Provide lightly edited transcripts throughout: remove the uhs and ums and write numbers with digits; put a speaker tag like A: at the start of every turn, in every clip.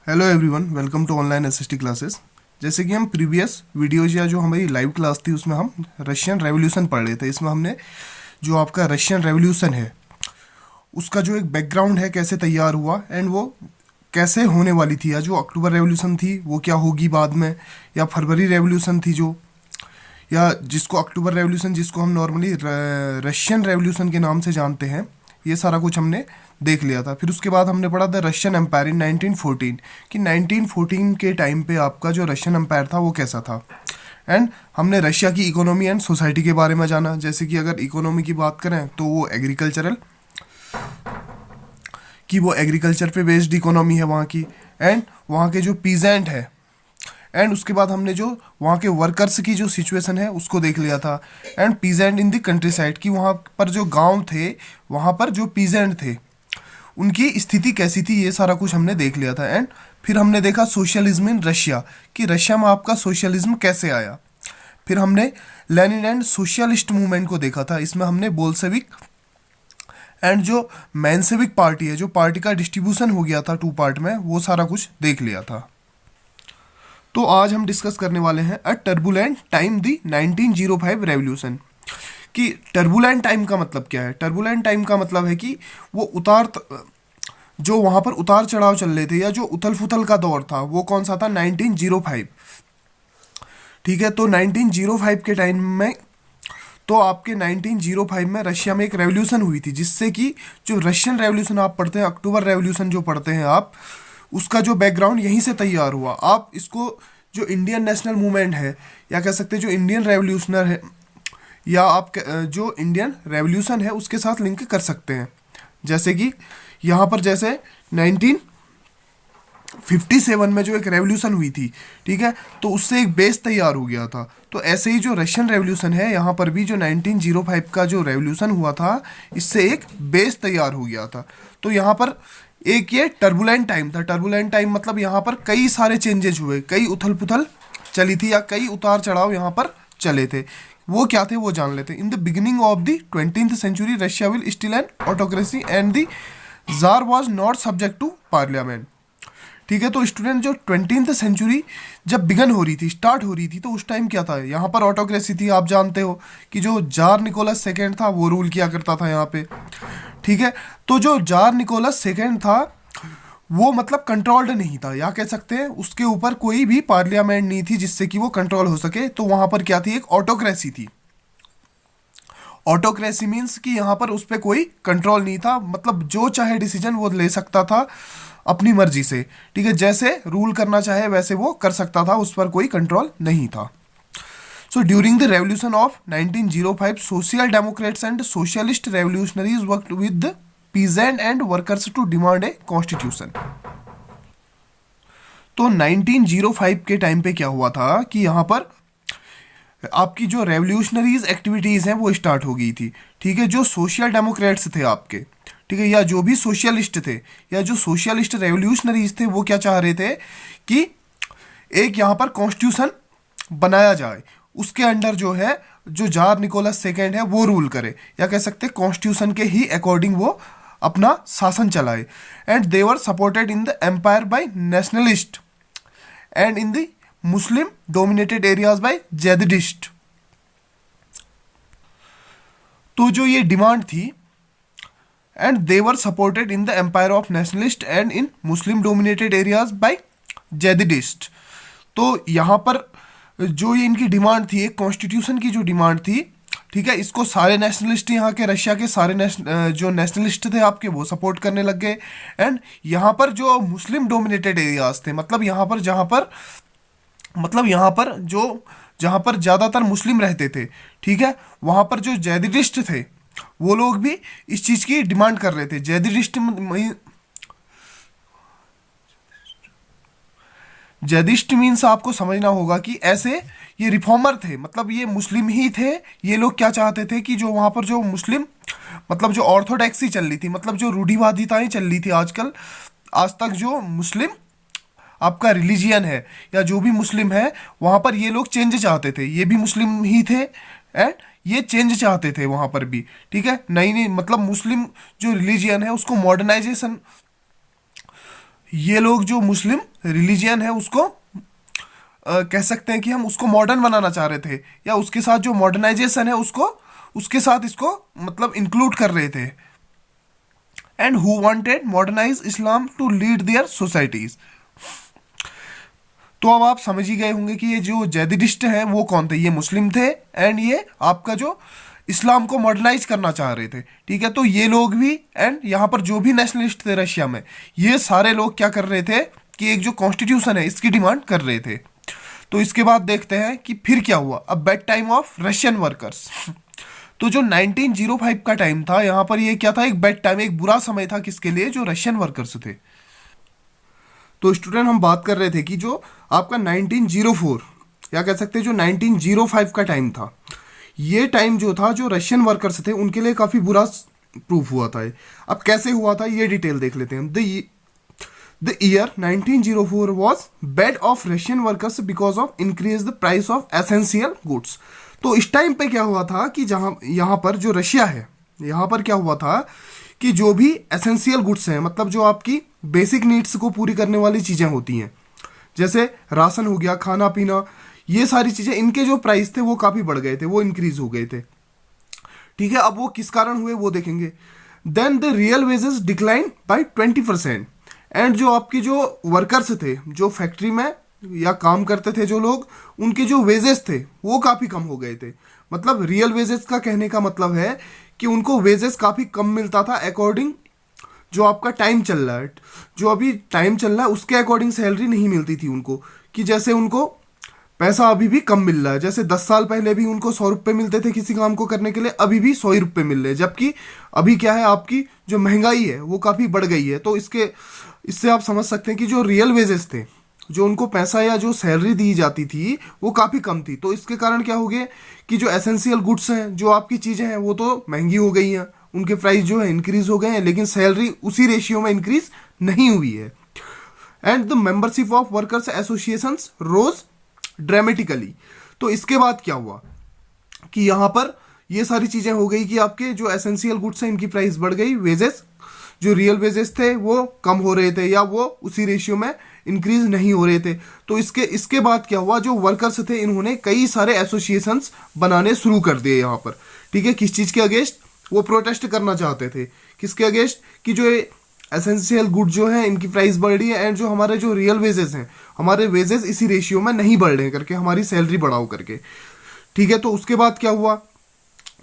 A: Hello everyone, welcome to online SST classes. जैसे कि हम प्रीवियस वीडियोज या जो हमारी लाइव क्लास थी उसमें हम रशियन रेवोल्यूशन पढ़ रहे थे। इसमें हमने जो आपका रशियन रेवोल्यूशन है उसका जो एक बैकग्राउंड है, कैसे तैयार हुआ एंड वो कैसे होने वाली थी, या जो अक्टूबर रेवोल्यूशन थी वो क्या होगी बाद में, या फरवरी रेवोल्यूशन थी जो, या जिसको अक्टूबर रेवोल्यूशन, जिसको हम नॉर्मली रशियन रेवोल्यूशन के नाम से जानते हैं, ये सारा कुछ हमने देख लिया था। फिर उसके बाद हमने पढ़ा द रशियन एम्पायर इन 1914 कि 1914 के टाइम पे आपका जो रशियन एम्पायर था वो कैसा था। एंड हमने रशिया की इकोनॉमी एंड सोसाइटी के बारे में जाना। जैसे कि अगर इकोनॉमी की बात करें तो वो एग्रीकल्चर पे बेस्ड इकोनॉमी है वहाँ की। एंड वहाँ के जो पीजेंट है, एंड उसके बाद हमने जो वहाँ के वर्कर्स की जो सिचुएशन है उसको देख लिया था। And peasant in the country side की वहाँ पर जो गांव थे, वहाँ पर जो पीजेंट थे उनकी स्थिति कैसी थी, ये सारा कुछ हमने देख लिया था। एंड फिर हमने देखा सोशलिज्म इन रशिया कि रशिया में आपका सोशलिज्म कैसे आया। फिर हमने लेनिन एंड सोशलिस्ट मूवमेंट को देखा था। इसमें हमने बोल्शेविक एंड जो मेंशेविक पार्टी है, जो पार्टी का डिस्ट्रीब्यूशन हो गया था टू पार्ट में, वो सारा कुछ देख लिया था। तो आज हम डिस्कस करने वाले हैं अ टर्बुलेंट टाइम दी 1905 रेवोल्यूशन। कि टर्बुलेंट टाइम का मतलब क्या है। टर्बुलेंट टाइम का मतलब है कि वो जो वहाँ पर उतार चढ़ाव चल रहे थे, या जो उथल फुथल का दौर था, वो कौन सा था, 1905। ठीक है, तो 1905 के टाइम में, तो आपके 1905 में रशिया में एक रेवोल्यूशन हुई थी, जिससे कि जो रशियन रेवोल्यूशन आप पढ़ते हैं, अक्टूबर रेवोल्यूशन जो पढ़ते हैं आप, उसका जो बैकग्राउंड यहीं से तैयार हुआ। आप इसको जो इंडियन नेशनल मूवमेंट है, या कह सकते हैं जो इंडियन रेवोल्यूशनर है, या जो इंडियन रेवोल्यूशन है उसके साथ लिंक कर सकते हैं। जैसे कि यहाँ पर जैसे 1957 में जो एक रेवोल्यूशन हुई थी, ठीक है, तो उससे एक बेस तैयार हो गया था। तो ऐसे ही जो रशियन रेवोल्यूशन है, यहाँ पर भी जो 1905 का जो रेवोल्यूशन हुआ था, इससे एक बेस तैयार हो गया था। तो यहाँ पर एक ये टर्बुलेंट टाइम था। टर्बुलेंट टाइम मतलब यहाँ पर कई सारे चेंजेस हुए, कई उथल पुथल चली थी, या कई उतार चढ़ाव यहाँ पर चले थे। वो क्या थे वो जान लेते हैं। In the beginning of the 20th century Russia will still an autocracy and the tsar was not subject to parliament. ठीक है, तो स्टूडेंट जो 20th सेंचुरी जब बिगन हो रही थी, स्टार्ट हो रही थी, तो उस टाइम क्या था, यहाँ पर ऑटोक्रेसी थी। आप जानते हो कि जो जार निकोलस सेकेंड था वो रूल किया करता था यहाँ पे। ठीक है, तो जो जार निकोलस सेकेंड था वो मतलब कंट्रोल्ड नहीं था, या कह सकते हैं उसके ऊपर कोई भी पार्लियामेंट नहीं थी जिससे कि वो कंट्रोल हो सके। तो वहां पर क्या थी, एक ऑटोक्रेसी थी। ऑटोक्रेसी मीन्स कि यहाँ पर उस पर कोई कंट्रोल नहीं था, मतलब जो चाहे डिसीजन वो ले सकता था अपनी मर्जी से। ठीक है, जैसे रूल करना चाहे वैसे वो कर सकता था, उस पर कोई कंट्रोल नहीं था। So during the revolution of 1905, social democrats and socialist revolutionaries worked with the peasant and workers to demand a constitution. तो 1905 के टाइम पे क्या हुआ था कि यहाँ पर आपकी जो रेवोल्यूशनरीज एक्टिविटीज हैं वो स्टार्ट हो गई थी। ठीक है, जो सोशल डेमोक्रेट्स थे आपके, ठीक है, या जो भी सोशलिस्ट थे, या जो सोशलिस्ट रेवोल्यूशनरीज थे, वो क्या चाह रहे थे कि एक यहाँ पर कॉन्स्टिट्यूशन बनाया जाए, उसके अंडर जो है जो जार निकोलस सेकेंड है वो रूल करे, या कह सकते हैं कॉन्स्टिट्यूशन के ही अकॉर्डिंग वो अपना शासन चलाए। And they were supported in the empire by nationalist and in the Muslim dominated areas by Jadidist. तो जो ये डिमांड थी, and they were supported in the empire of nationalist and in Muslim dominated areas by Jadidist. तो यहाँ पर जो ये इनकी डिमांड थी, एक कॉन्स्टिट्यूशन की जो डिमांड थी, ठीक है, इसको सारे नेशनलिस्ट, यहाँ के रशिया के सारे जो नेशनलिस्ट थे आपके, वो सपोर्ट करने लग गए। एंड यहाँ पर जो मुस्लिम डोमिनेटेड एरियाज थे, मतलब यहाँ पर जो जहाँ पर ज़्यादातर मुस्लिम रहते थे, ठीक है, वहाँ पर जो जैदिडिस्ट थे वो लोग भी इस चीज़ की डिमांड कर रहे थे। जैदिस्ट मीन्स आपको समझना होगा कि ऐसे ये रिफॉर्मर थे, मतलब ये मुस्लिम ही थे। ये लोग क्या चाहते थे कि जो वहाँ पर जो मुस्लिम, मतलब जो ऑर्थोडॉक्सी चल रही थी, मतलब जो रूढ़िवादिताएं चल रही थी आजकल, आज तक जो मुस्लिम आपका रिलीजियन है, या जो भी मुस्लिम है, वहाँ पर ये लोग चेंज चाहते थे। ये भी मुस्लिम ही थे एंड ये चेंज चाहते थे वहाँ पर भी। ठीक है, नई नई मतलब मुस्लिम जो रिलीजियन है उसको मॉडर्नाइजेशन, ये लोग जो मुस्लिम रिलीजियन है उसको कह सकते हैं कि हम उसको मॉडर्न बनाना चाह रहे थे, या उसके साथ जो मॉडर्नाइजेशन है उसको उसके साथ इसको मतलब इंक्लूड कर रहे थे। And who wanted modernise Islam to lead their societies. तो अब आप समझ ही गए होंगे कि ये जो जैदिडिस्ट हैं वो कौन थे, ये मुस्लिम थे, एंड ये आपका जो इस्लाम को मॉडर्नाइज करना चाह रहे थे। ठीक है, तो ये लोग भी एंड यहाँ पर जो भी नेशनलिस्ट थे रशिया में, ये सारे लोग क्या कर रहे थे कि एक जो कॉन्स्टिट्यूशन है इसकी डिमांड कर रहे थे। तो इसके बाद देखते हैं कि फिर क्या हुआ। अब bed time of Russian workers. तो जो 1905 का टाइम था, यहाँ पर ये क्या था, एक बेड टाइम, एक बुरा समय था किसके लिए, जो रशियन वर्कर्स थे। तो स्टूडेंट हम बात कर रहे थे कि जो आपका 1904 या कह सकते हैं जो 1905 का टाइम था, ये टाइम जो था जो रशियन वर्कर्स थे उनके लिए काफ़ी बुरा प्रूफ हुआ था। अब कैसे हुआ था ये डिटेल देख लेते हैं हम। The year 1904 was bad of Russian workers because of increase the price of essential goods. तो इस टाइम पे क्या हुआ था कि जहाँ यहाँ पर जो रशिया है, यहाँ पर क्या हुआ था कि जो भी एसेंशियल गुड्स हैं, मतलब जो आपकी बेसिक नीड्स को पूरी करने वाली चीज़ें होती हैं, जैसे राशन हो गया, खाना पीना, ये सारी चीज़ें, इनके जो प्राइस थे वो काफ़ी बढ़ गए थे, वो इंक्रीज हो गए थे। ठीक है, अब वो किस कारण हुए वो देखेंगे। Then the real wages decline by 20%। And जो आपकी जो वर्कर्स थे, जो फैक्ट्री में या काम करते थे जो लोग, उनके जो वेजेस थे वो काफ़ी कम हो गए थे। मतलब रियल वेजेस का कहने का मतलब है कि उनको वेजेस काफ़ी कम मिलता था अकॉर्डिंग जो आपका टाइम चल रहा है, जो अभी टाइम चल रहा है उसके अकॉर्डिंग सैलरी नहीं मिलती थी उनको। कि जैसे उनको पैसा अभी भी कम मिल रहा है, जैसे 10 साल पहले भी उनको 100 रुपये मिलते थे किसी काम को करने के लिए, अभी भी 100 रुपये मिल रहे हैं। जबकि अभी क्या है, आपकी जो महंगाई है वो काफ़ी बढ़ गई है। तो इससे आप समझ सकते हैं कि जो रियल वेजेस थे, जो उनको पैसा या जो सैलरी दी जाती थी वो काफ़ी कम थी। तो इसके कारण क्या हो गया कि जो एसेंशियल गुड्स हैं, जो आपकी चीज़ें हैं, वो तो महंगी हो गई हैं, उनके प्राइस जो है इंक्रीज हो गए हैं, लेकिन सैलरी उसी रेशियो में इंक्रीज नहीं हुई है। And the membership of workers associations rose dramatically. तो इसके बाद क्या हुआ कि यहाँ पर ये सारी चीज़ें हो गई कि आपके जो एसेंशियल गुड्स हैं इनकी प्राइस बढ़ गई, वेजेस जो रियल वेजेस थे वो कम हो रहे थे या वो उसी रेशियो में इंक्रीज नहीं हो रहे थे। तो इसके बाद क्या हुआ, जो वर्कर्स थे इन्होंने कई सारे एसोसिएशंस बनाने शुरू कर दिए यहाँ पर। ठीक है, किस चीज़ के अगेंस्ट, वो प्रोटेस्ट करना चाहते थे, किसके अगेंस्ट, कि जो एसेंशियल गुड जो है इनकी प्राइस बढ़ रही है, एंड जो हमारे जो रियल वेजेस हैं, हमारे वेजेस इसी रेशियो में नहीं बढ़ रहे हैं करके, हमारी सैलरी बढ़ाओ करके। ठीक है, तो उसके बाद क्या हुआ,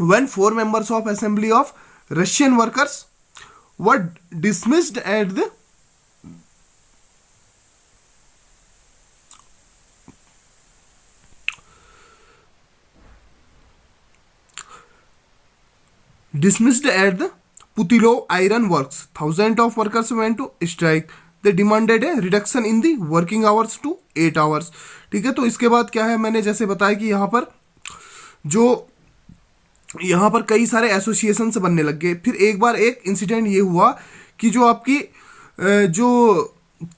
A: when 4 members of assembly of Russian workers were dismissed at the Putilov Iron Works. Thousands of workers went to strike. They demanded a reduction in the working hours to 8 hours. ठीक है, तो इसके बाद क्या है, मैंने जैसे बताया कि यहाँ पर कई सारे एसोसिएशन से बनने लग गए। फिर एक बार एक इंसिडेंट ये हुआ कि जो आपकी जो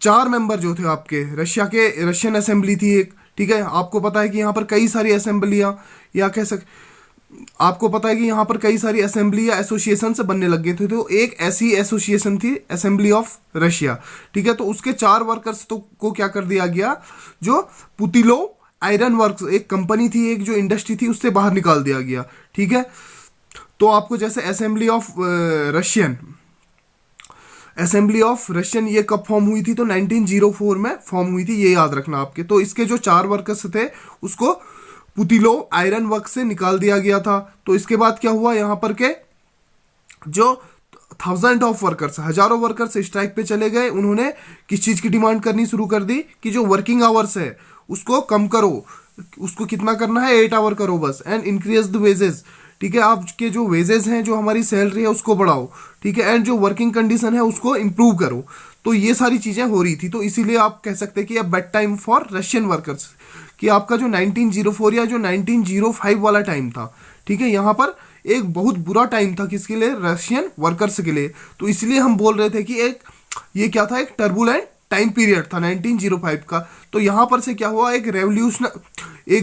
A: 4 मेंबर जो थे आपके रशियन असेंबली थी एक। ठीक है, आपको पता है कि यहाँ पर कई सारी असेंबलियाँ या आपको पता है कि यहाँ पर कई सारी असेंबली या एसोसिएशन से बनने लग गए थे। तो एक ऐसी एसोसिएशन थी असेंबली ऑफ रशिया। ठीक है, तो उसके 4 वर्कर्स को क्या कर दिया गया, जो पुतिलो आयरन वर्क्स एक कंपनी थी, एक जो इंडस्ट्री थी, उससे बाहर निकाल दिया गया। ठीक है, तो आपको जैसे असेंबली ऑफ रशियन ये कब फॉर्म हुई थी, तो 1904 में फॉर्म हुई थी, ये याद रखना आपके। तो इसके जो 4 वर्कर्स थे उसको पुतिलो आयरन वर्क से निकाल दिया गया था। तो इसके बाद क्या हुआ, यहाँ पर के जो 1000 ऑफ वर्कर्स, हजारों वर्कर्स स्ट्राइक पे चले गए। उन्होंने किस चीज़ की डिमांड करनी शुरू कर दी कि जो वर्किंग आवर्स है उसको कम करो, उसको कितना करना है, 8 आवर करो बस, एंड इंक्रीज द वेजेस। ठीक है, आपके जो वेजेस हैं, जो हमारी सैलरी है उसको बढ़ाओ। ठीक है, एंड जो वर्किंग कंडीशन है उसको इम्प्रूव करो। तो ये सारी चीज़ें हो रही थी। तो इसीलिए आप कह सकते हैं कि अब bed time for Russian workers, कि आपका जो 1904 या जो 1905 वाला टाइम था, ठीक है, यहाँ पर एक बहुत बुरा टाइम था किसके लिए, रशियन वर्कर्स के लिए। तो इसलिए हम बोल रहे थे कि ये क्या था, एक टर्बुलेंट टाइम पीरियड था 1905 का। तो यहाँ पर से क्या हुआ, एक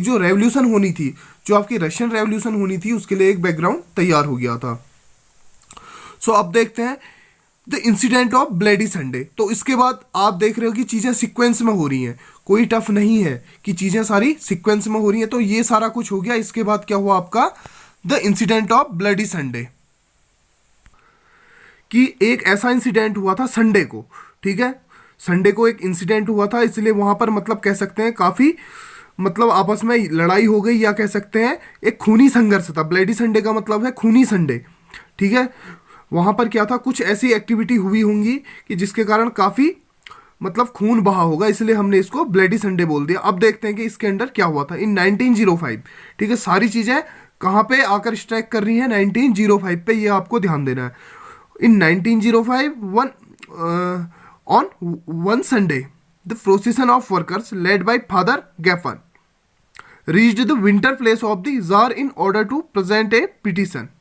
A: जो रेवोल्यूशन होनी थी, जो आपकी रशियन रेवोल्यूशन होनी थी, उसके लिए एक बैकग्राउंड तैयार हो गया था। सो अब देखते हैं the incident of bloody Sunday. तो इसके बाद आप देख रहे हो कि चीज़ें सीक्वेंस में हो रही हैं, कोई टफ नहीं है कि चीज़ें सारी सीक्वेंस में हो रही हैं। तो ये सारा कुछ हो गया। इसके बाद क्या हुआ आपका, the incident of bloody Sunday, कि एक ऐसा इंसिडेंट हुआ था संडे को, ठीक है, संडे को एक इंसिडेंट हुआ था, इसलिए वहां पर मतलब कह सकते हैं काफी मतलब आपस में लड़ाई हो गई, या कह सकते हैं एक खूनी संघर्ष था। ब्लेडी संडे का मतलब है खूनी संडे, ठीक है। वहां पर क्या था, कुछ ऐसी एक्टिविटी हुई होंगी कि जिसके कारण काफी मतलब खून बहा होगा, इसलिए हमने इसको ब्लेडी संडे बोल दिया। अब देखते हैं कि इसके अंदर क्या हुआ था इन 1905, ठीक है। सारी चीजें कहाँ पे आकर स्ट्राइक कर रही हैं, 1905 पे, ये आपको ध्यान देना है। In 1905, on one Sunday, the procession of workers led by Father Gaffan reached the winter place of the Tsar in order to present a petition.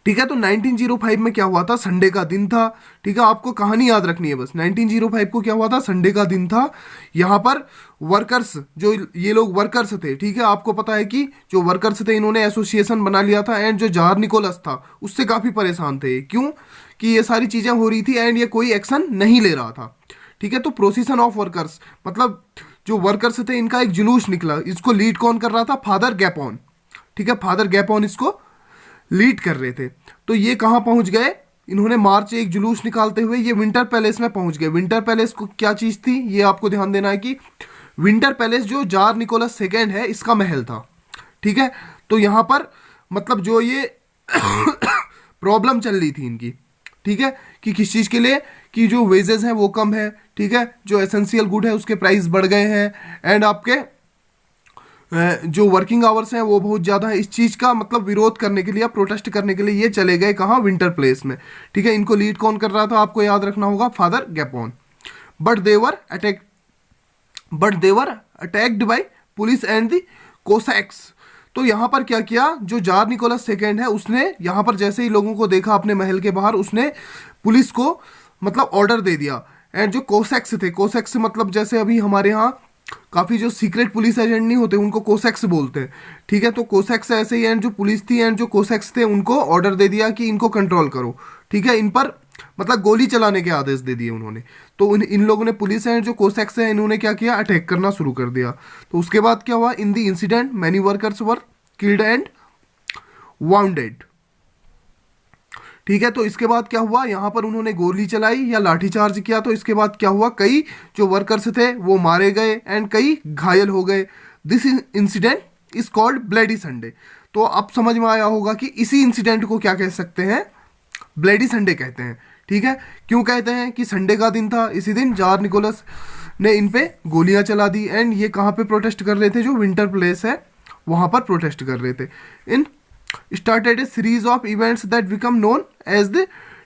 A: ठीक है, तो 1905 में क्या हुआ था, संडे का दिन था, ठीक है। आपको कहानी याद रखनी है बस। 1905 को क्या हुआ था, संडे का दिन था। यहाँ पर वर्कर्स, जो ये लोग वर्कर्स थे, ठीक है, आपको पता है कि जो वर्कर्स थे इन्होंने एसोसिएशन बना लिया था, एंड जो जार निकोलस था उससे काफ़ी परेशान थे। क्यों, कि ये सारी चीज़ें हो रही थी एंड ये कोई एक्शन नहीं ले रहा था, ठीक है। तो प्रोसेशन ऑफ वर्कर्स मतलब जो वर्कर्स थे इनका एक जुलूस निकला। इसको लीड कौन कर रहा था, फादर गैपॉन, ठीक है। फादर गैपॉन इसको लीड कर रहे थे। तो ये कहाँ पहुंच गए, इन्होंने मार्च एक जुलूस निकालते हुए ये विंटर पैलेस में पहुंच गए। विंटर पैलेस को क्या चीज़ थी, ये आपको ध्यान देना है कि विंटर पैलेस जो जार निकोलस सेकेंड है इसका महल था, ठीक है। तो यहाँ पर मतलब जो ये प्रॉब्लम चल रही थी इनकी, ठीक है, कि किस चीज़ के लिए, कि जो वेजेस हैं वो कम है, ठीक है, जो एसेंशियल गुड है उसके प्राइस बढ़ गए हैं, एंड आपके जो वर्किंग आवर्स हैं वो बहुत ज़्यादा है। इस चीज़ का मतलब विरोध करने के लिए, प्रोटेस्ट करने के लिए ये चले गए कहाँ, विंटर प्लेस में, ठीक है। इनको लीड कौन कर रहा था, आपको याद रखना होगा, Father Gapon. But they were attacked by police and the Cossacks. तो यहाँ पर क्या किया, जो जार निकोलस सेकेंड है उसने यहाँ पर जैसे ही लोगों को देखा अपने महल के बाहर, उसने पुलिस को मतलब ऑर्डर दे दिया। एंड जो कोसैक्स थे, कोसैक्स मतलब जैसे अभी हमारे यहाँ काफ़ी जो सीक्रेट पुलिस एजेंट नहीं होते उनको कोसैक्स बोलते हैं, ठीक है। तो कोसैक्स ऐसे ही, एंड जो पुलिस थी एंड जो कोसैक्स थे उनको ऑर्डर दे दिया कि इनको कंट्रोल करो, ठीक है। इन पर मतलब गोली चलाने के आदेश दे दिए उन्होंने। तो इन लोगों ने, पुलिस एंड जो कोसैक्स है इन्होंने क्या किया, अटैक करना शुरू कर दिया। तो उसके बाद क्या हुआ, in the incident many workers were killed and bounded, ठीक है। तो इसके बाद क्या हुआ, यहाँ पर उन्होंने गोली चलाई या लाठीचार्ज किया। तो इसके बाद क्या हुआ, कई जो वर्कर्स थे वो मारे गए एंड कई घायल हो गए। This incident is called bloody Sunday. तो अब समझ में आया होगा कि इसी इंसिडेंट को क्या कह सकते हैं, ब्लेडी संडे कहते हैं, ठीक है। क्यों कहते हैं, कि संडे का दिन था, इसी दिन जार निकोलस ने इन पे गोलियां चला दी, एंड ये कहाँ पे प्रोटेस्ट कर रहे थे, जो विंटर प्लेस है वहाँ पर प्रोटेस्ट कर रहे थे। इन started a series of events that become known as the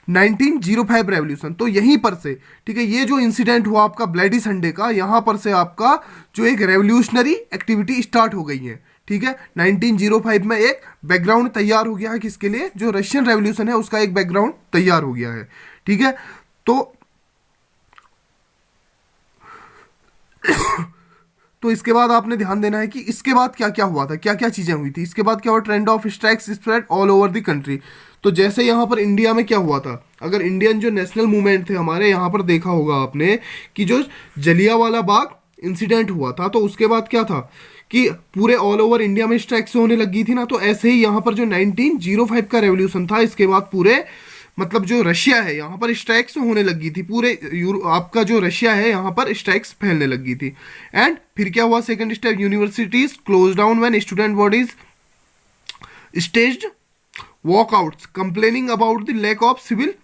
A: 1905 revolution. तो यहीं पर से, ठीक है, ये जो इंसिडेंट हुआ आपका ब्लेडी संडे का, यहाँ पर से आपका जो एक रेवोल्यूशनरी एक्टिविटी स्टार्ट हो गई है, ठीक है। 1905 में एक बैकग्राउंड तैयार हो गया है, किसके लिए, जो रशियन रेवोल्यूशन है उसका एक बैकग्राउंड तैयार हो गया है, ठीक है। तो इसके बाद आपने ध्यान देना है कि इसके बाद क्या क्या हुआ था, क्या क्या चीज़ें हुई थी। इसके बाद क्या हुआ, trend of strikes spread all over the country. तो जैसे यहाँ पर इंडिया में क्या हुआ था, अगर इंडियन जो नेशनल मूवमेंट थे हमारे, यहाँ पर देखा होगा आपने कि जो जलियांवाला बाग इंसिडेंट हुआ था, तो उसके बाद क्या था कि पूरे ऑल ओवर इंडिया में स्ट्राइक्स होने लगी थी ना। तो ऐसे ही यहाँ पर जो 1905 का रेवोल्यूशन था, इसके बाद पूरे मतलब जो रशिया है यहाँ पर स्ट्राइक्स होने लगी थी, पूरे आपका जो रशिया है यहाँ पर स्ट्राइक्स फैलने लगी थी। एंड फिर क्या हुआ, second step, universities close down when student bodies staged walkouts complaining about the lack of civil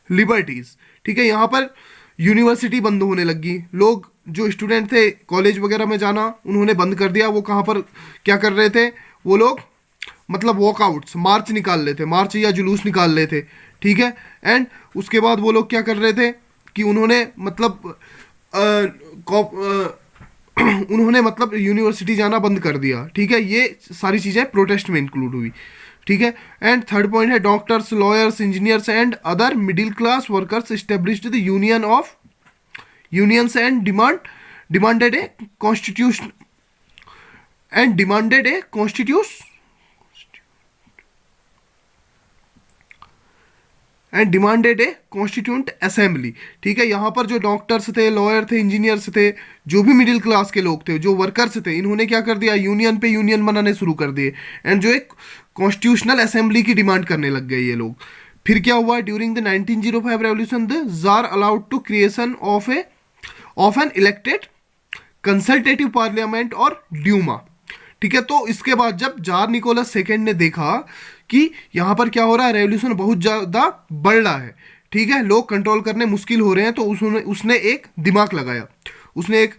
A: liberties, ठीक है। यहाँ पर यूनिवर्सिटी बंद होने लगी, लोग जो स्टूडेंट थे कॉलेज वगैरह में जाना उन्होंने बंद कर दिया। वो कहाँ पर क्या कर रहे थे, वो लोग मतलब वॉकआउट्स, मार्च निकाल लेते, मार्च या जुलूस निकाल लेते, ठीक है। एंड उसके बाद वो लोग क्या कर रहे थे कि उन्होंने मतलब उन्होंने मतलब यूनिवर्सिटी जाना बंद कर दिया, ठीक है। ये सारी चीज़ें प्रोटेस्ट में इंक्लूड हुई, ठीक है। एंड थर्ड पॉइंट है, doctors, lawyers, engineers and other middle class workers established the unions and demanded a constitution and demanded A constituent assembly. ठीक है, यहाँ पर जो डॉक्टर्स थे, लॉयर थे, इंजीनियर्स थे, जो भी मिडिल क्लास के लोग थे, जो वर्कर्स थे, इन्होंने क्या कर दिया, यूनियन पे यूनियन बनाने शुरू कर दिए एंड जो एक कॉन्स्टिट्यूशनल असेंबली की डिमांड करने लग गए ये लोग। फिर क्या हुआ, during the 1905 revolution the tsar allowed to creation of an elected consultative parliament और ड्यूमा। ठीक है, तो इसके बाद जब जार निकोलस सेकेंड ने देखा कि यहाँ पर क्या हो रहा है, रेवोल्यूशन बहुत ज़्यादा बढ़ रहा है, ठीक है, लोग कंट्रोल करने मुश्किल हो रहे हैं, तो उसने एक दिमाग लगाया, उसने एक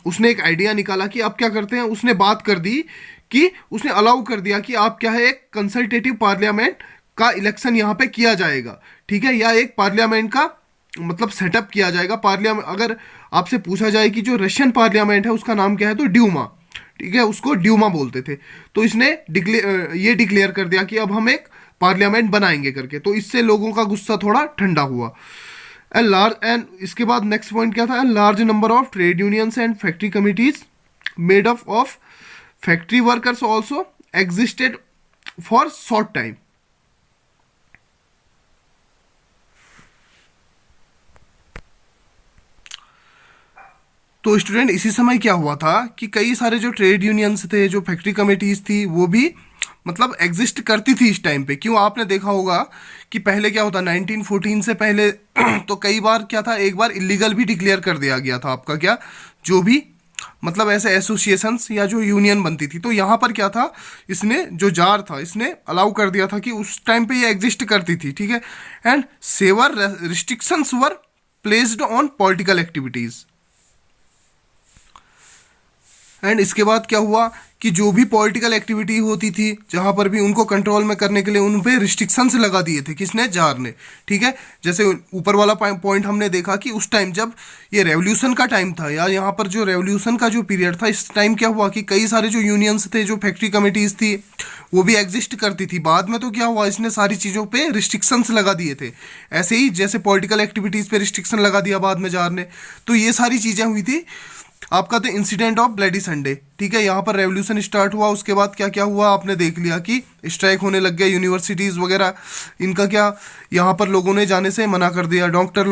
A: उसने एक आइडिया निकाला कि अब क्या करते हैं। उसने बात कर दी कि उसने अलाउ कर दिया कि आप क्या है, एक कंसल्टेटिव पार्लियामेंट का इलेक्शन यहाँ पे किया जाएगा। ठीक है, या एक पार्लियामेंट का मतलब सेटअप किया जाएगा। पार्लियामेंट, अगर आपसे पूछा जाए कि जो रशियन पार्लियामेंट है उसका नाम क्या है, तो ड्यूमा। ठीक है, उसको ड्यूमा बोलते थे। तो इसने ये डिक्लेयर कर दिया कि अब हम एक पार्लियामेंट बनाएंगे करके। तो इससे लोगों का गुस्सा थोड़ा ठंडा हुआ। एंड इसके बाद नेक्स्ट पॉइंट क्या था, large number of trade unions and factory committees made up of factory workers also existed for short time. तो स्टूडेंट, इसी समय क्या हुआ था कि कई सारे जो ट्रेड यूनियंस थे, जो फैक्ट्री कमेटीज थी, वो भी मतलब एग्जिस्ट करती थी इस टाइम पे। क्यों, आपने देखा होगा कि पहले क्या होता, 1914 से पहले तो कई बार क्या था, एक बार इलीगल भी डिक्लेयर कर दिया गया था आपका क्या, जो भी मतलब ऐसे एसोसिएशंस या जो यूनियन बनती थी। तो यहाँ पर क्या था, इसने जो जार था, इसने अलाउ कर दिया था कि उस टाइम पे ये एग्जिस्ट करती थी। ठीक है, and severe restrictions were placed on political activities. And इसके बाद क्या हुआ कि जो भी पॉलिटिकल एक्टिविटी होती थी जहाँ पर भी, उनको कंट्रोल में करने के लिए उन पे रिस्ट्रिक्शंस लगा दिए थे, किसने, जार ने। ठीक है, जैसे ऊपर वाला पॉइंट हमने देखा कि उस टाइम जब ये रेवोल्यूशन का टाइम था, या यहाँ पर जो रेवोल्यूशन का जो पीरियड था, इस टाइम क्या हुआ कि कई सारे जो यूनियंस थे, जो फैक्ट्री कमिटीज़ थी, वो भी एग्जिस्ट करती थी। बाद में तो क्या हुआ, इसने सारी चीज़ों पे रिस्ट्रिक्शंस लगा दिए थे, ऐसे ही जैसे पॉलिटिकल एक्टिविटीज़ पे रिस्ट्रिक्शन लगा दिया बाद में जार ने। तो ये सारी चीज़ें हुई थी आपका the incident of bloody Sunday. ठीक है, यहाँ पर रेवोल्यूशन स्टार्ट हुआ, उसके बाद क्या क्या हुआ आपने देख लिया कि स्ट्राइक होने लग गए, यूनिवर्सिटीज़ वगैरह, इनका क्या, यहाँ पर लोगों ने जाने से मना कर दिया। डॉक्टर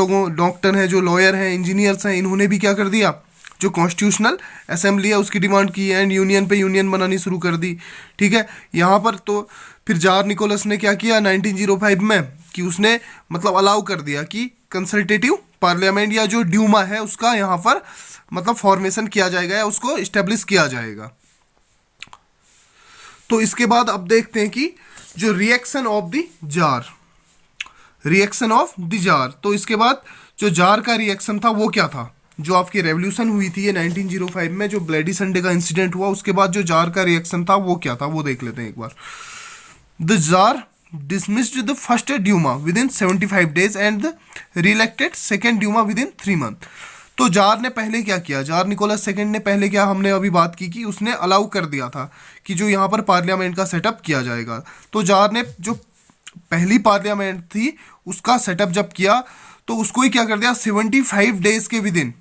A: हैं, जो लॉयर हैं, इंजीनियर्स हैं, इन्होंने भी क्या कर दिया, जो कॉन्स्टिट्यूशनल असेंबली है उसकी डिमांड की एंड यूनियन पे यूनियन बनानी शुरू कर दी। ठीक है, यहाँ पर तो फिर जार निकोलस ने क्या किया 1905 में कि उसने मतलब अलाउ कर दिया कि कंसल्टेटिव पार्लियामेंट या जो ड्यूमा है उसका यहाँ पर मतलब फॉर्मेशन किया जाएगा या उसको इस्टेब्लिश किया जाएगा। तो इसके बाद अब देखते हैं कि जो रिएक्शन ऑफ द जार, तो इसके बाद जो जार का रिएक्शन था वो क्या था, जो आपकी रेवोल्यूशन हुई थी ये 1905 में, जो ब्लडी संडे का इंसिडेंट हुआ, उसके बाद जो जार का रिएक्शन था वो क्या था, वो देख लेते हैं एक बार। The tsar dismissed the first Duma within 75 days and the re-elected second Duma within 3 months। तो जार ने पहले क्या किया, जार निकोलस सेकंड ने पहले क्या, हमने अभी बात की कि उसने अलाउ कर दिया था कि जो यहाँ पर पार्लियामेंट का सेटअप किया जाएगा। तो जार ने जो पहली पार्लियामेंट थी उसका सेटअप जब किया तो उसको ही क्या कर दिया 75 डेज के विदिन।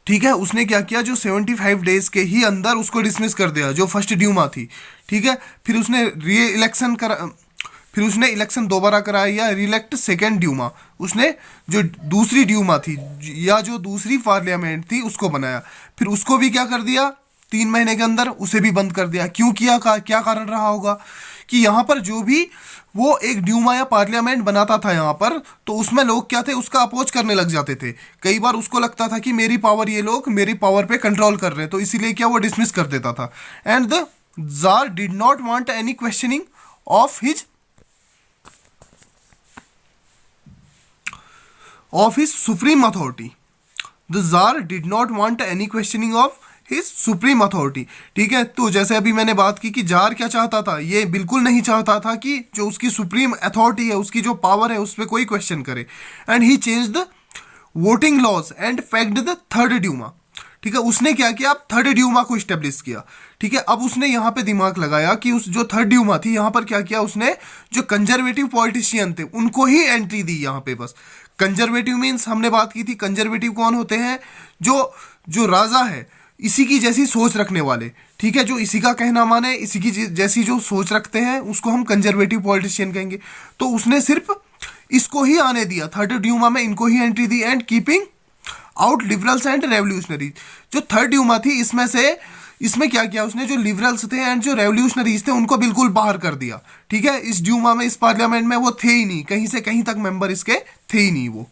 A: ठीक है, उसने क्या किया, जो 75 डेज के ही अंदर उसको डिसमिस कर दिया, जो फर्स्ट ड्यूमा थी। ठीक है, फिर उसने फिर उसने इलेक्शन दोबारा कराया या रिलेक्ट सेकेंड ड्यूमा, उसने जो दूसरी ड्यूमा थी या जो दूसरी पार्लियामेंट थी उसको बनाया, फिर उसको भी क्या कर दिया 3 महीने के अंदर उसे भी बंद कर दिया। क्यों किया, क्या कारण रहा होगा कि यहाँ पर जो भी वो एक ड्यूमा या पार्लियामेंट बनाता था यहाँ पर, तो उसमें लोग क्या थे, उसका अपोज करने लग जाते थे। कई बार उसको लगता था कि मेरी पावर, ये लोग मेरी पावर पे कंट्रोल कर रहे हैं, तो इसीलिए क्या वो डिसमिस कर देता था। And the jar did not want any questioning of his supreme authority. The jar did not want any questioning of his supreme authority. ठीक है, तो जैसे अभी मैंने बात की कि जार क्या चाहता था, ये बिल्कुल नहीं चाहता था कि जो उसकी सुप्रीम अथॉरिटी है, उसकी जो पावर है, उस पर कोई क्वेश्चन करे। And he change the voting laws and fact the third Duma. ठीक है, उसने क्या किया, अब थर्ड ड्यूमा को स्टेब्लिश किया। ठीक है, अब उसने यहाँ पे दिमाग लगाया कि उस जो थर्ड ड्यूमा थी यहाँ पर क्या किया उसने, जो कंजर्वेटिव पॉलिटिशियन थे उनको ही एंट्री दी यहाँ पे। बस कंजर्वेटिव मीन्स हमने बात की थी, कंजर्वेटिव कौन होते हैं, जो राजा है, इसी की जैसी सोच रखने वाले, ठीक है, जो इसी का कहना माने, इसी की जैसी जो सोच रखते हैं, उसको हम कंजर्वेटिव पॉलिटिशियन कहेंगे। तो उसने सिर्फ इसको ही आने दिया, थर्ड ड्यूमा में इनको ही एंट्री दी, and keeping out liberals and revolutionary. जो थर्ड ड्यूमा थी इसमें क्या किया उसने, जो लिबरल्स थे एंड जो रेवोल्यूशनरीज थे उनको बिल्कुल बाहर कर दिया, ठीक है। इस ड्यूमा में, इस पार्लियामेंट में वो थे ही नहीं, कहीं से कहीं तक मेंबर इसके थे ही नहीं वो।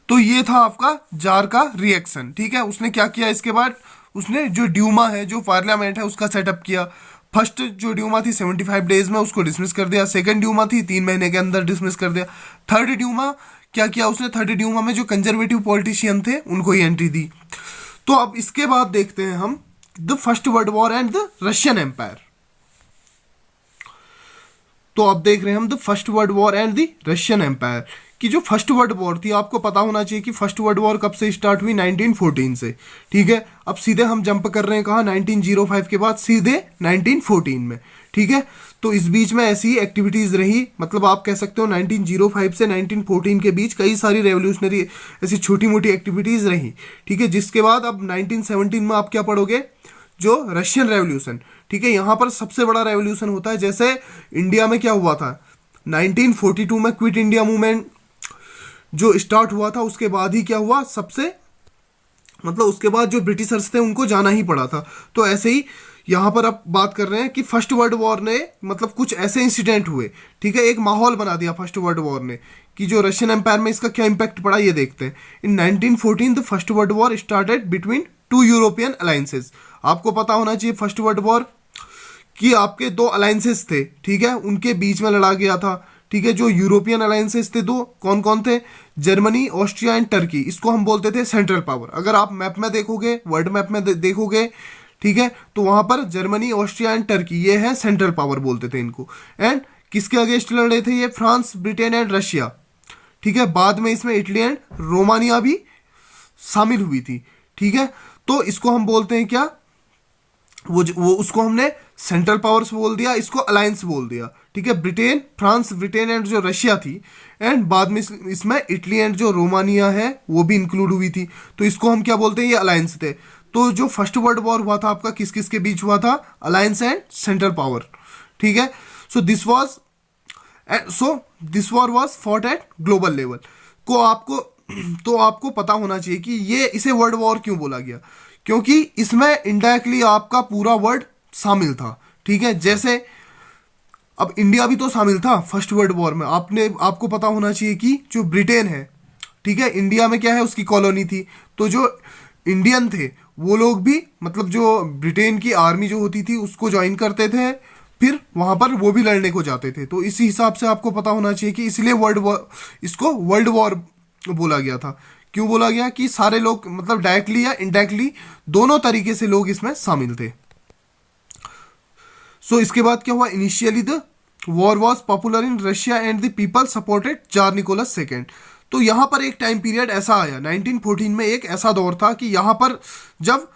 A: तो ये था आपका जार का रिएक्शन, ठीक है। उसने क्या किया इसके बाद, उसने जो ड्यूमा है, जो पार्लियामेंट है, उसका सेटअप किया। फर्स्ट जो ड्यूमा थी 75 डेज में उसको डिसमिस कर दिया, सेकंड ड्यूमा थी 3 महीने के अंदर डिसमिस कर दिया, थर्ड ड्यूमा क्या किया उसने, थर्ड ड्यूमा में जो कंजर्वेटिव पॉलिटिशियन थे उनको ही एंट्री दी। तो अब इसके बाद देखते हैं हम the first world war and the Russian empire. तो अब देख रहे हैं हम the first world war and the Russian empire की। जो फर्स्ट वर्ल्ड वॉर थी, आपको पता होना चाहिए कि फर्स्ट वर्ल्ड वॉर कब से स्टार्ट हुई, 1914 से, ठीक है। अब सीधे हम जंप कर रहे हैं कहाँ, 1905 के बाद सीधे 1914 में, ठीक है। तो इस बीच में ऐसी एक्टिविटीज रही, मतलब आप कह सकते हो 1905 से 1914 के बीच कई सारी रेवोल्यूशनरी ऐसी छोटी मोटी एक्टिविटीज रही, ठीक है। जिसके बाद अब 1917 में आप क्या पढ़ोगे, जो रशियन रेवोल्यूशन, ठीक है। यहाँ पर सबसे बड़ा रेवोल्यूशन होता है, जैसे इंडिया में क्या हुआ था 1942 में क्विट इंडिया मूवमेंट जो स्टार्ट हुआ था, उसके बाद ही क्या हुआ सबसे, मतलब उसके बाद जो ब्रिटिशर्स थे उनको जाना ही पड़ा था। तो ऐसे ही यहाँ पर अब बात कर रहे हैं कि फर्स्ट वर्ल्ड वॉर ने, मतलब कुछ ऐसे इंसिडेंट हुए, ठीक है, एक माहौल बना दिया फर्स्ट वर्ल्ड वॉर ने, कि जो रशियन एम्पायर में इसका क्या इंपैक्ट पड़ा ये देखते हैं। इन 1914 the first world war started between two European alliances. आपको पता होना चाहिए फर्स्ट वर्ल्ड वॉर कि आपके दो अलायंसेस थे, ठीक है, उनके बीच में लड़ा गया था, ठीक है। जो यूरोपियन अलायंसेस थे दो, कौन कौन थे, जर्मनी, ऑस्ट्रिया एंड टर्की। इसको हम बोलते थे सेंट्रल पावर। अगर आप मैप में देखोगे, वर्ल्ड मैप में देखोगे, ठीक है, तो वहां पर जर्मनी, ऑस्ट्रिया एंड टर्की ये है सेंट्रल पावर बोलते थे इनको। एंड किसके अगेंस्ट लड़ रहे थे ये, फ्रांस, ब्रिटेन एंड रशिया, ठीक है। बाद में इसमें इटली एंड रोमानिया भी शामिल हुई थी, ठीक है। तो इसको हम बोलते हैं क्या, वो उसको हमने सेंट्रल पावर्स बोल दिया, इसको अलायंस बोल दिया, ठीक है। ब्रिटेन, फ्रांस, ब्रिटेन एंड जो रशिया थी, एंड बाद में इसमें इटली एंड जो रोमानिया है वो भी इंक्लूड हुई थी। तो इसको हम क्या बोलते हैं, ये अलायंस थे। तो जो फर्स्ट वर्ल्ड वॉर हुआ था आपका किस किस के बीच हुआ था, अलायंस एंड सेंट्रल पावर, ठीक है। So this war was fought at global level को आपको तो आपको पता होना चाहिए कि ये इसे वर्ल्ड वॉर क्यों बोला गया, क्योंकि इसमें इनडायरेक्टली आपका पूरा वर्ल्ड शामिल था, ठीक है। जैसे अब इंडिया भी तो शामिल था फर्स्ट वर्ल्ड वॉर में। आपको पता होना चाहिए कि जो ब्रिटेन है, ठीक है, इंडिया में क्या है, उसकी कॉलोनी थी। तो जो इंडियन थे वो लोग भी, मतलब जो ब्रिटेन की आर्मी जो होती थी उसको ज्वाइन करते थे, फिर वहां पर वो भी लड़ने को जाते थे। तो इसी हिसाब से आपको पता होना चाहिए कि इसलिए इसको वर्ल्ड वॉर बोला गया था। क्यों बोला गया, कि सारे लोग, मतलब डायरेक्टली या इनडायरेक्टली दोनों तरीके से लोग इसमें शामिल थे। सो इसके बाद क्या हुआ, initially the war was popular in Russia and the people supported tsar Nicholas second. तो यहाँ पर एक टाइम पीरियड ऐसा आया 1914 में, एक ऐसा दौर था कि यहाँ पर जब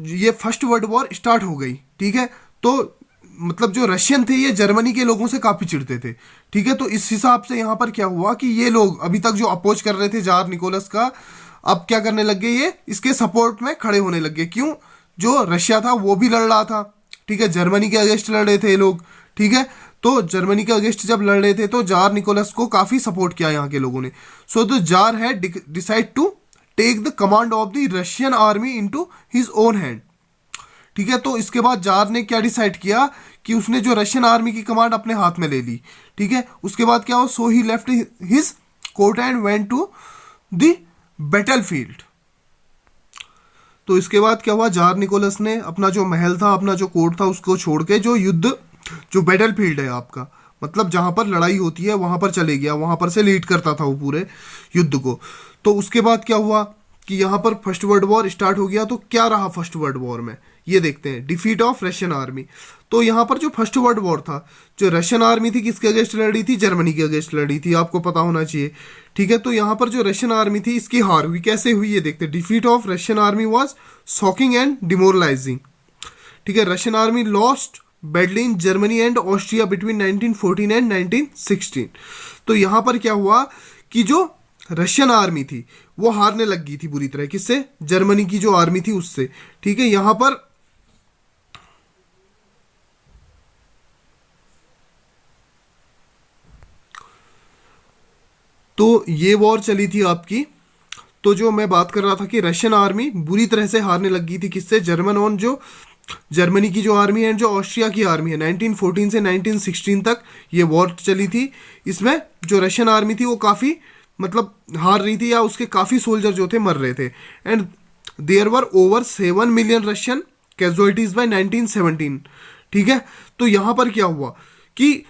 A: ये फर्स्ट वर्ल्ड वॉर स्टार्ट हो गई, ठीक है, तो मतलब जो रशियन थे ये जर्मनी के लोगों से काफी चिढ़ते थे, ठीक है। तो इस हिसाब से यहाँ पर क्या हुआ कि ये लोग अभी तक जो अपोज कर रहे थे जार निकोलस का, अब क्या करने लग गए, ये इसके सपोर्ट में खड़े होने लग गए। क्यों, जो रशिया था वो भी लड़ रहा था, ठीक है, जर्मनी के अगेंस्ट लड़ रहे थे ये लोग, ठीक है। तो जर्मनी के अगेंस्ट जब लड़ रहे थे तो जार निकोलस को काफी सपोर्ट किया यहाँ के लोगों ने। So the tsar had decide to take the command of the Russian army into his own hand, ठीक है। तो इसके बाद जार ने क्या डिसाइड किया कि उसने जो रशियन आर्मी की कमांड अपने हाथ में ले ली, ठीक है। उसके बाद क्या हुआ, so he left his court and went to the battlefield. तो इसके बाद क्या हुआ, जार निकोलस ने अपना जो महल था, अपना जो कोर्ट था, उसको छोड़ के जो बैटलफील्ड है आपका, मतलब जहां पर लड़ाई होती है वहां पर चले गया, वहां पर से लीड करता था वो पूरे युद्ध को। तो उसके बाद क्या हुआ कि यहाँ पर फर्स्ट वर्ल्ड वॉर स्टार्ट हो गया। तो क्या रहा फर्स्ट वर्ल्ड वॉर में, ये देखते हैं, डिफीट ऑफ रशियन आर्मी। तो यहाँ पर जो फर्स्ट वर्ल्ड वॉर था, जो रशियन आर्मी थी किसके अगेंस्ट लड़ रही थी, जर्मनी के अगेंस्ट लड़ रही थी, आपको पता होना चाहिए, ठीक है। तो यहाँ पर जो रशियन आर्मी थी इसकी हार हुई, कैसे हुई ये देखते हैं। Defeat of Russian army was shocking and demoralising, ठीक है। Russian army lost badly in Germany and Austria between 1914 and 1916। तो यहाँ पर क्या हुआ कि जो रशियन आर्मी थी वो हारने लग गई थी बुरी तरह। किससे? जर्मनी की जो आर्मी थी उससे। ठीक है, यहां पर तो ये वॉर चली थी आपकी। तो जो मैं बात कर रहा था कि रशियन आर्मी बुरी तरह से हारने लग गई थी। किससे? जर्मनी की जो आर्मी है, जो ऑस्ट्रिया की आर्मी है, 1914 से 1916 तक ये वॉर चली थी। इसमें जो रशियन आर्मी थी वो काफ़ी मतलब हार रही थी, या उसके काफ़ी सोल्जर जो थे मर रहे थे। And there were over 7 million Russian casualties by 1917। ठीक है, तो यहाँ पर क्या हुआ कि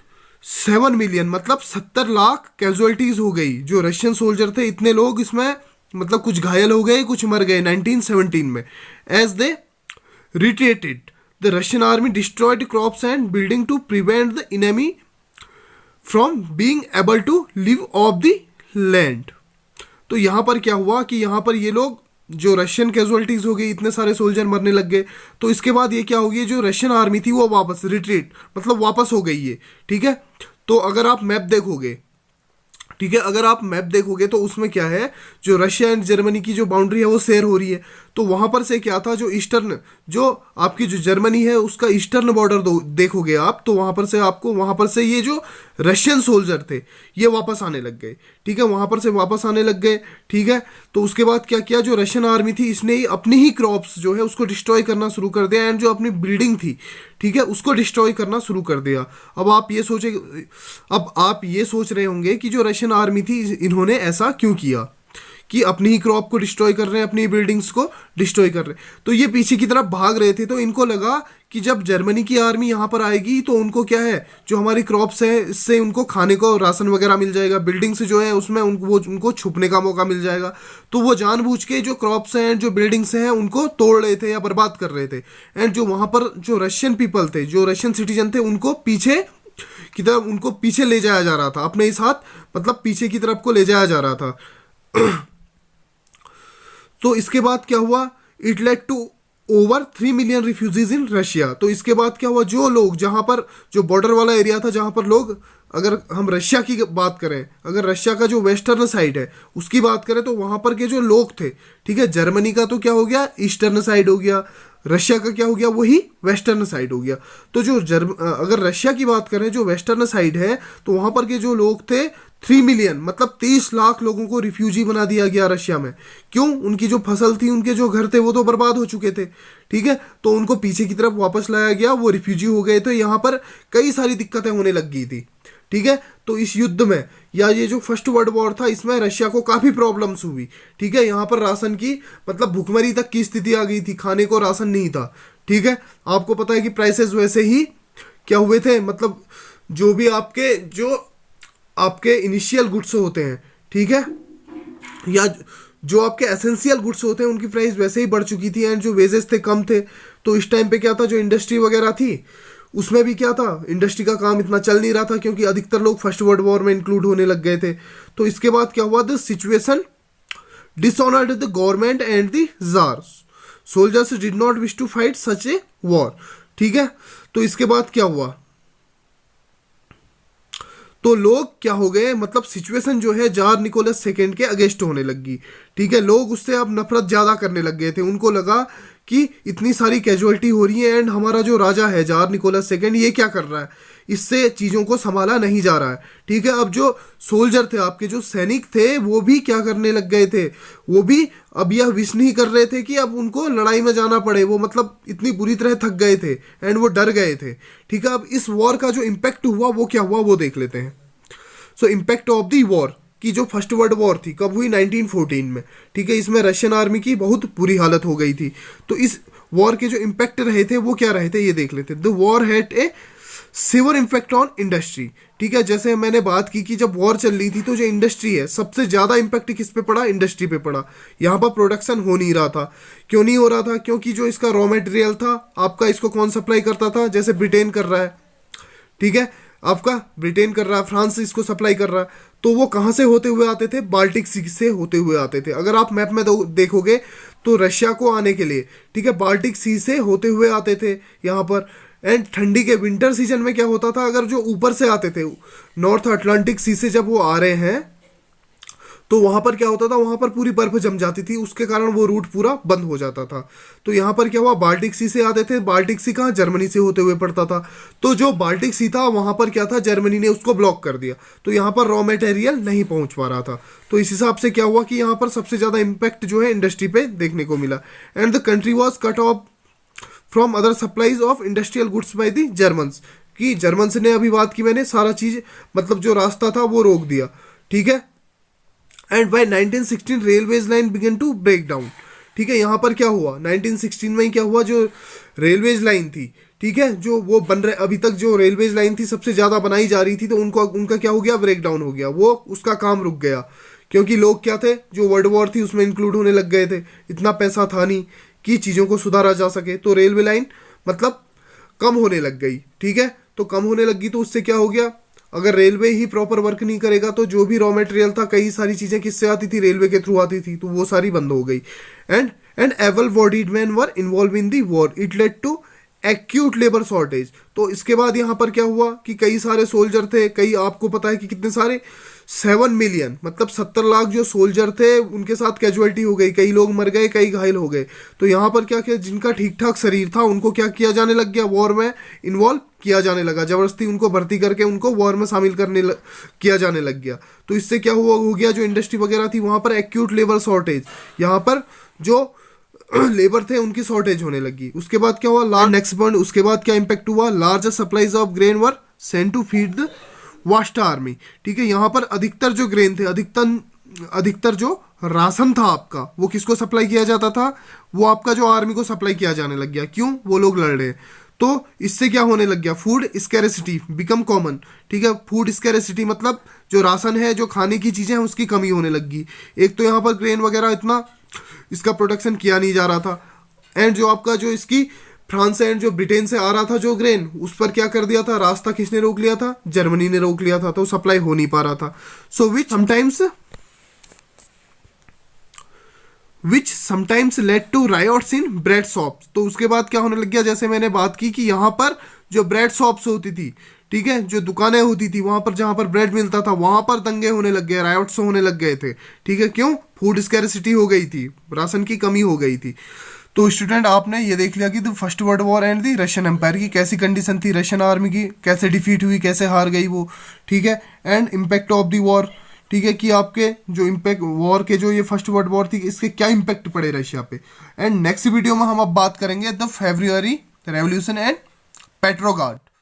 A: 7 मिलियन मतलब 70 लाख कैजुअलिटीज हो गई। जो रशियन सोल्जर थे इतने लोग इसमें मतलब कुछ घायल हो गए, कुछ मर गए 1917 में। As they retreated, the Russian army destroyed crops and building to prevent the enemy from being able to live off the land। तो यहाँ पर क्या हुआ कि यहाँ पर ये लोग जो रशियन कैजुअलिटीज हो गई, इतने सारे सोल्जर मरने लग गए। तो इसके बाद ये क्या हो गया, जो रशियन आर्मी थी वो वापस रिट्रीट मतलब वापस हो गई है। ठीक है, तो अगर आप मैप देखोगे, ठीक है, अगर आप मैप देखोगे तो उसमें क्या है, जो रशिया एंड जर्मनी की जो बाउंड्री है वो शेयर हो रही है। तो वहां पर से क्या था, जो ईस्टर्न जो आपकी जो जर्मनी है उसका ईस्टर्न बॉर्डर देखोगे आप, तो वहां पर से आपको वहां पर से ये जो रशियन सोल्जर थे ये वापस आने लग गए। ठीक है, वहां पर से वापस आने लग गए। ठीक है, तो उसके बाद क्या किया, जो रशियन आर्मी थी इसने ही अपनी ही क्रॉप्स जो है उसको डिस्ट्रॉय करना शुरू कर दिया, एंड जो अपनी बिल्डिंग थी, ठीक है, उसको डिस्ट्रॉय करना शुरू कर दिया। अब आप ये सोच रहे होंगे कि जो रशियन आर्मी थी इन्होंने ऐसा क्यों किया कि अपनी ही क्रॉप को डिस्ट्रॉय कर रहे हैं, अपनी बिल्डिंग्स को डिस्ट्रॉय कर रहे हैं। तो ये पीछे की तरफ भाग रहे थे, तो इनको लगा कि जब जर्मनी की आर्मी यहाँ पर आएगी तो उनको क्या है, जो हमारी क्रॉप्स है इससे उनको खाने को राशन वगैरह मिल जाएगा, बिल्डिंग्स जो है उसमें उनको छुपने का मौका मिल जाएगा। तो वो जानबूझ के जो क्रॉप्स हैं, जो बिल्डिंग्स हैं, उनको तोड़ रहे थे या बर्बाद कर रहे थे। एंड जो वहाँ पर जो रशियन पीपल थे, जो रशियन सिटीजन थे, उनको पीछे ले जाया जा रहा था, अपने ही साथ मतलब पीछे की तरफ को ले जाया जा रहा था। तो इसके बाद क्या हुआ, it led to over 3 million refugees in Russia. तो इसके बाद क्या हुआ, जो लोग जहां पर जो बॉर्डर वाला एरिया था, जहां पर लोग, अगर हम रशिया की बात करें, अगर रशिया का जो वेस्टर्न साइड है उसकी बात करें, तो वहां पर के जो लोग थे, ठीक है, जर्मनी का तो क्या हो गया, ईस्टर्न साइड हो गया, रशिया का क्या हो गया, वही वेस्टर्न साइड हो गया। तो जो अगर रशिया की बात करें, जो वेस्टर्न साइड है, तो वहां पर के जो लोग थे 3 मिलियन मतलब 30 लाख लोगों को रिफ्यूजी बना दिया गया रशिया में। क्यों? उनकी जो फसल थी, उनके जो घर थे, वो तो बर्बाद हो चुके थे। ठीक है, तो उनको पीछे की तरफ वापस लाया गया, वो रिफ्यूजी हो गए। तो यहाँ पर कई सारी दिक्कतें होने लग गई थी। ठीक है, तो इस युद्ध में, या ये जो फर्स्ट वर्ल्ड वॉर था, इसमें रशिया को काफ़ी प्रॉब्लम्स हुई। ठीक है, यहाँ पर राशन की मतलब भुखमरी तक की स्थिति आ गई थी, खाने को राशन नहीं था। ठीक है, आपको पता है कि प्राइसेस वैसे ही क्या हुए थे, मतलब जो भी आपके इनिशियल गुड्स होते हैं, ठीक है, या जो आपके एसेंशियल गुड्स होते हैं, उनकी प्राइस वैसे ही बढ़ चुकी थी, एंड जो वेजेस थे कम थे। तो इस टाइम पे क्या था, जो इंडस्ट्री वगैरह थी उसमें भी क्या था, इंडस्ट्री का काम इतना चल नहीं रहा था, क्योंकि अधिकतर लोग फर्स्ट वर्ल्ड वॉर में इंक्लूड होने लग गए थे। तो इसके बाद क्या हुआ, the situation dishonoured the government and the tsar, soldiers did not wish to fight such a war. ठीक है, तो इसके बाद क्या हुआ, तो लोग क्या हो गए, मतलब सिचुएशन जो है जार निकोलस सेकेंड के अगेंस्ट होने लगी। ठीक है, लोग उससे अब नफरत ज़्यादा करने लग गए थे। उनको लगा कि इतनी सारी कैजुअलिटी हो रही है, एंड हमारा जो राजा है जार निकोलस सेकेंड, ये क्या कर रहा है, इससे चीज़ों को संभाला नहीं जा रहा है। ठीक है, अब जो सोल्जर थे, आपके जो सैनिक थे, वो भी क्या करने लग गए थे, वो भी अब यह विश नहीं कर रहे थे कि अब उनको लड़ाई में जाना पड़े। वो मतलब इतनी बुरी तरह थक गए थे, एंड वो डर गए थे। ठीक है, अब इस वॉर का जो इम्पैक्ट हुआ वो क्या हुआ, वो देख लेते हैं। सो इम्पैक्ट ऑफ दी वॉर की जो फर्स्ट वर्ल्ड वॉर थी, कब हुई, 1914 में। ठीक है, इसमें रशियन आर्मी की बहुत बुरी हालत हो गई थी। तो इस वॉर के जो इम्पैक्ट रहे थे वो क्या रहे थे, ये देख लेते हैं। The war had a sewer impact on industry. ठीक है, जैसे मैंने बात की कि जब वॉर चल रही थी, तो जो इंडस्ट्री है, सबसे ज़्यादा इम्पैक्ट किस पे पड़ा, इंडस्ट्री पे पड़ा। यहाँ पर प्रोडक्शन हो नहीं रहा था। क्यों नहीं हो रहा था, क्योंकि जो इसका रॉ मटेरियल था आपका, इसको कौन सप्लाई करता था, जैसे ब्रिटेन कर रहा है। ठीक है, आपका ब्रिटेन कर रहा है, फ्रांस इसको सप्लाई कर रहा है। तो वो कहाँ से होते हुए आते थे, बाल्टिक सी से होते हुए आते थे। अगर आप मैप में देखोगे तो रशिया को आने के लिए, ठीक है, बाल्टिक सी से होते हुए आते थे यहाँ पर। एंड ठंडी के विंटर सीजन में क्या होता था, अगर जो ऊपर से आते थे, नॉर्थ अटलांटिक सी से जब वो आ रहे हैं, तो वहां पर क्या होता था, वहां पर पूरी बर्फ जम जाती थी, उसके कारण वो रूट पूरा बंद हो जाता था। तो यहाँ पर क्या हुआ, बाल्टिक सी से आते थे, बाल्टिक सी कहाँ, जर्मनी से होते हुए पड़ता था। तो जो बाल्टिक सी था वहां पर क्या था, जर्मनी ने उसको ब्लॉक कर दिया, तो यहाँ पर रॉ मटेरियल नहीं पहुंच पा रहा था। तो इस हिसाब से क्या हुआ कि यहाँ पर सबसे ज्यादा इम्पैक्ट जो है इंडस्ट्री पे देखने को मिला। And the country was cut off from other supplies of industrial goods by the Germans, कि जर्मन्स ने, अभी बात की मैंने, सारा चीज मतलब जो रास्ता था वो रोक दिया, ठीक है। And by 1916 railways line began to break down, ठीक है। यहाँ पर क्या हुआ, 1916 में ही क्या हुआ, जो रेलवेज लाइन थी, ठीक है, जो वो बन रहे, अभी तक जो रेलवेज लाइन थी सबसे ज्यादा बनाई जा रही थी, तो उनको उनका क्या हो गया, ब्रेक डाउन हो गया, वो उसका काम रुक गया। क्योंकि लोग क्या थे, जो वर्ल्ड वॉर थी उसमें इंक्लूड होने लग गए थे, इतना पैसा था नहीं कि चीज़ों को सुधारा जा सके, तो रेलवे लाइन मतलब कम होने लग गई, ठीक है। तो कम होने लगी तो उससे क्या हो गया, अगर रेलवे ही प्रॉपर वर्क नहीं करेगा तो जो भी रॉ मटेरियल था, कई सारी चीज़ें किससे आती थी, रेलवे के थ्रू आती थी, तो वो सारी बंद हो गई। And able bodied man were involve in the war, it led to acute labour shortage. तो इसके बाद यहाँ पर क्या हुआ कि कई सारे सोल्जर थे, कई, आपको पता है कि कितने सारे, 7 मिलियन मतलब 70 लाख जो सोल्जर थे उनके साथ कैजुअलिटी हो गई, कई लोग मर गए, कई घायल हो गए। तो यहाँ पर क्या किया, जिनका ठीक ठाक शरीर था उनको क्या किया जाने लग गया, वॉर में इन्वॉल्व किया जाने लगा, जबरदस्ती उनको भर्ती करके उनको वॉर में शामिल किया जाने लग गया। तो इससे क्या हुआ, हो गया, जो इंडस्ट्री वगैरह थी वहाँ पर एक्यूट लेबर शॉर्टेज, यहाँ पर जो लेबर थे उनकी शॉर्टेज होने लगी। उसके बाद क्या हुआ, लार्ज नेक्स्ट पॉइंट, उसके बाद क्या इंपैक्ट हुआ, larger supplies of grain were sent to feed the vast army, ठीक है। यहाँ पर अधिकतर जो ग्रेन थे, अधिकतर जो राशन था आपका, वो किसको सप्लाई किया जाता था, वो आपका जो आर्मी को सप्लाई किया जाने लग गया। क्यों, वो लोग लड़ रहे हैं। तो इससे क्या होने लग गया, फूड स्कैरेसिटी बिकम कॉमन, ठीक है। फूड स्कैरेसिटी मतलब जो राशन है, जो खाने की चीजें हैं, उसकी कमी होने लगी। एक तो यहाँ पर ग्रेन वगैरह इतना इसका प्रोडक्शन किया नहीं जा रहा था, एंड जो आपका जो इसकी फ्रांस एंड जो ब्रिटेन से आ रहा था जो ग्रेन, उस पर क्या कर दिया था, रास्ता किसने रोक लिया था, जर्मनी ने रोक लिया था, तो सप्लाई हो नहीं पा रहा था। So which sometimes led to riots in bread shops. तो उसके बाद क्या होने लग गया, जैसे मैंने बात की कि यहाँ पर जो ब्रेड शॉप्स होती थी, ठीक है, जो दुकानें होती थी वहां पर, जहां पर ब्रेड मिलता था वहां पर दंगे होने लग गए, रायोट्स होने लग गए थे, ठीक है। क्यों, फूड स्कैरसिटी हो गई थी, राशन की कमी हो गई थी। तो स्टूडेंट आपने ये देख लिया कि the first world war and the Russian empire की कैसी कंडीशन थी, रशियन आर्मी की कैसे डिफीट हुई, कैसे हार गई वो, ठीक है। And impact of the war, ठीक है, कि आपके जो इम्पैक्ट वॉर के, जो ये फर्स्ट वर्ल्ड वॉर थी, इसके क्या इम्पैक्ट पड़े रशिया पे। एंड नेक्स्ट वीडियो में हम अब बात करेंगे the February revolution and Petrograd.